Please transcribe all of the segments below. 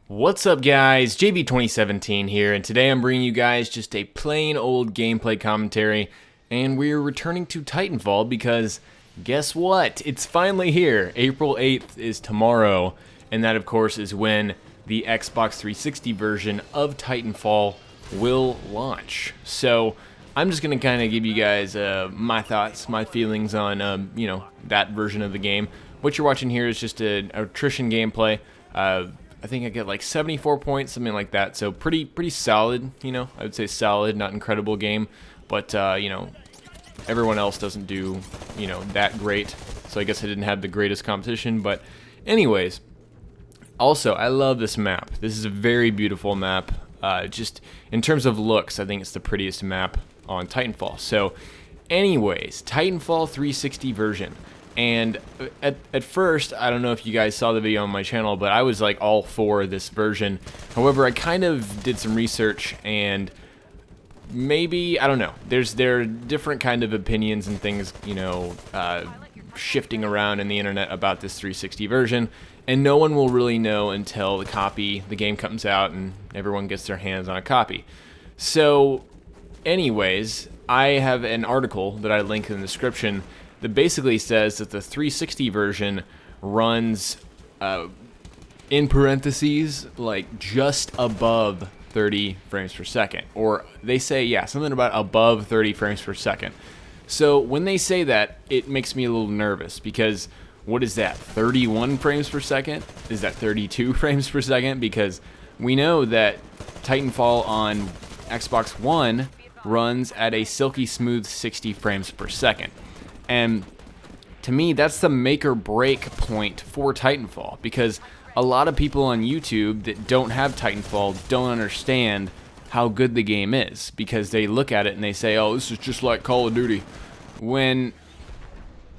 What's up guys, JB2017 here, and today I'm bringing you guys just a plain old gameplay commentary, and we're returning to Titanfall because guess what? It's finally here. April 8th is tomorrow, and that of course is when the Xbox 360 version of Titanfall will launch. So I'm just going to kind of give you guys my thoughts, my feelings on that version of the game. What you're watching here is just an Attrition gameplay. I think I get like 74 points, something like that. So pretty solid, I would say solid, not incredible game, but everyone else doesn't do, that great. So I guess I didn't have the greatest competition, but anyways. Also, I love this map. This is a very beautiful map. Just in terms of looks, I think it's the prettiest map on Titanfall. So anyways, Titanfall 360 version. And at first, I don't know if you guys saw the video on my channel, but I was like all for this version. However, I kind of did some research and maybe, I don't know, there are different kind of opinions and things, shifting around in the internet about this 360 version. And no one will really know until the game comes out and everyone gets their hands on a copy. So anyways, I have an article that I link in the description that basically says that the 360 version runs, in parentheses, like just above 30 frames per second. Or they say, yeah, something about above 30 frames per second. So when they say that, it makes me a little nervous because what is that, 31 frames per second? Is that 32 frames per second? Because we know that Titanfall on Xbox One runs at a silky smooth 60 frames per second. And to me, that's the make or break point for Titanfall, because a lot of people on YouTube that don't have Titanfall don't understand how good the game is, because they look at it and they say, oh, this is just like Call of Duty. When,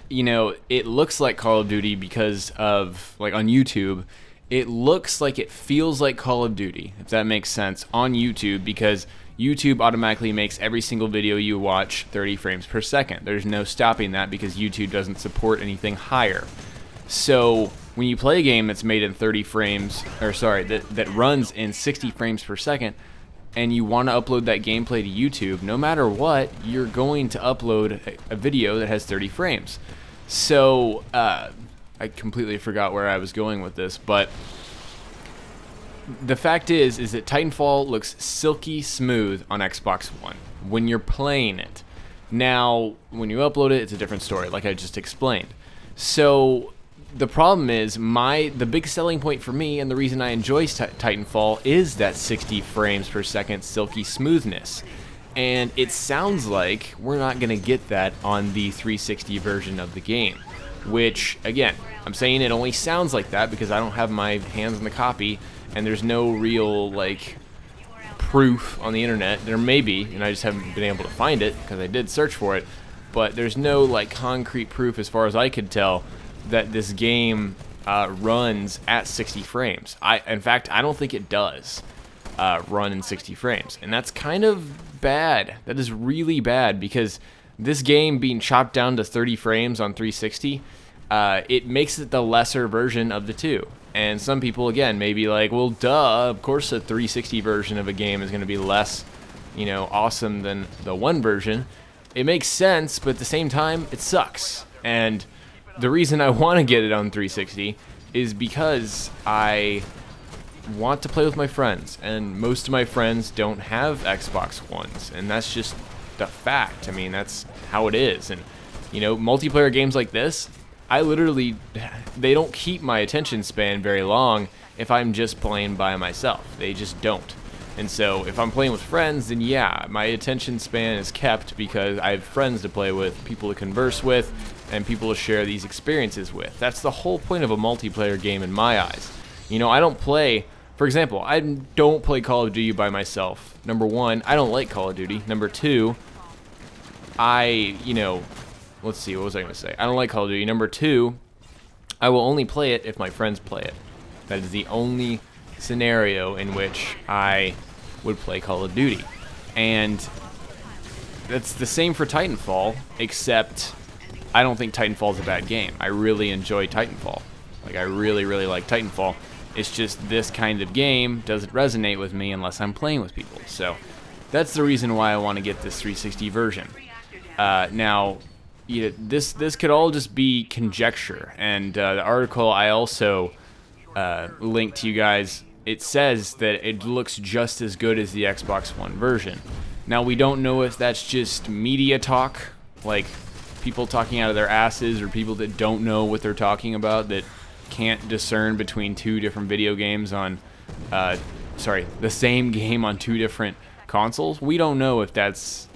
it looks like Call of Duty because of, like on YouTube, it looks like it feels like Call of Duty, if that makes sense, on YouTube, because YouTube automatically makes every single video you watch 30 frames per second. There's no stopping that because YouTube doesn't support anything higher. So when you play a game that's made in 30 frames, or sorry, that runs in 60 frames per second, and you want to upload that gameplay to YouTube, no matter what, you're going to upload a video that has 30 frames. So I completely forgot where I was going with this, but the fact is that Titanfall looks silky smooth on Xbox One when you're playing it. Now, when you upload it, it's a different story, like I just explained. So the problem is, the big selling point for me, and the reason I enjoy Titanfall, is that 60 frames per second silky smoothness. And it sounds like we're not going to get that on the 360 version of the game. Which, again, I'm saying it only sounds like that because I don't have my hands on the copy, and there's no real, proof on the internet. There may be, and I just haven't been able to find it because I did search for it, but there's no, concrete proof as far as I could tell that this game runs at 60 frames. In fact, I don't think it does run in 60 frames, and that's kind of bad. That is really bad, because this game being chopped down to 30 frames on 360, it makes it the lesser version of the two. And some people, again, may be like, well, duh, of course a 360 version of a game is going to be less, awesome than the one version. It makes sense, but at the same time, it sucks. And the reason I want to get it on 360 is because I want to play with my friends, and most of my friends don't have Xbox Ones, and that's just the fact. I mean, that's how it is. And, multiplayer games like this, they don't keep my attention span very long if I'm just playing by myself. They just don't. And so if I'm playing with friends, then yeah, my attention span is kept because I have friends to play with, people to converse with, and people to share these experiences with. That's the whole point of a multiplayer game in my eyes. I don't play, for example, I don't play Call of Duty by myself. Number one, I don't like Call of Duty. Number two, let's see, what was I going to say? I don't like Call of Duty. Number two, I will only play it if my friends play it. That is the only scenario in which I would play Call of Duty. And that's the same for Titanfall, except I don't think Titanfall is a bad game. I really enjoy Titanfall. I really like Titanfall. It's just this kind of game doesn't resonate with me unless I'm playing with people. So that's the reason why I want to get this 360 version. Now, this could all just be conjecture, and the article I also linked to you guys, it says that it looks just as good as the Xbox One version. Now, we don't know if that's just media talk, like people talking out of their asses, or people that don't know what they're talking about, that can't discern between two different video games on, the same game on two different consoles. We don't know if that's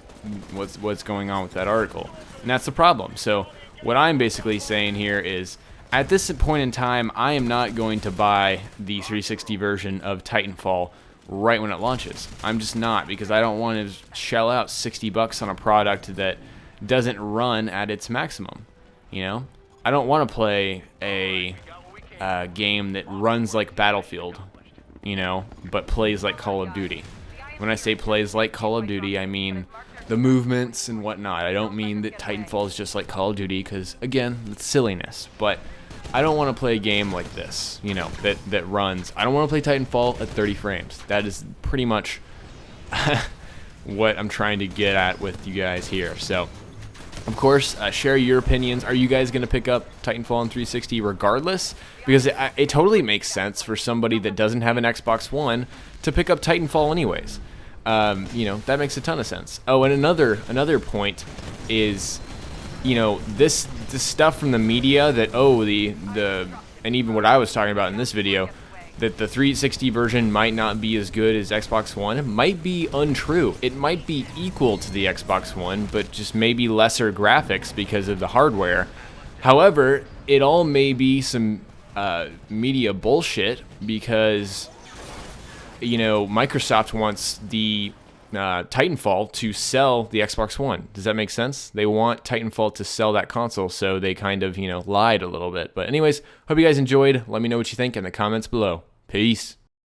what's going on with that article, and that's the problem. So what I'm basically saying here is, at this point in time, I am not going to buy the 360 version of Titanfall right when it launches. I'm just not, because I don't want to shell out $60 on a product that doesn't run at its maximum. You know, I don't want to play a game that runs like Battlefield, you know, but plays like Call of Duty. When I say plays like Call of Duty, I mean the movements and whatnot. I don't mean that Titanfall is just like Call of Duty, because again, it's silliness. But I don't want to play a game like this, you know, that runs. I don't want to play Titanfall at 30 frames. That is pretty much what I'm trying to get at with you guys here. So, of course, share your opinions. Are you guys going to pick up Titanfall on 360 regardless? Because it totally makes sense for somebody that doesn't have an Xbox One to pick up Titanfall anyways. You know, that makes a ton of sense. Oh, and another point is, you know, this stuff from the media that, and even what I was talking about in this video, that the 360 version might not be as good as Xbox One, might be untrue. It might be equal to the Xbox One, but just maybe lesser graphics because of the hardware. However, it all may be some media bullshit, because, you know, Microsoft wants the Titanfall to sell the Xbox One. Does that make sense? They want Titanfall to sell that console, so they kind of, you know, lied a little bit. But anyways, hope you guys enjoyed. Let me know what you think in the comments below. Peace.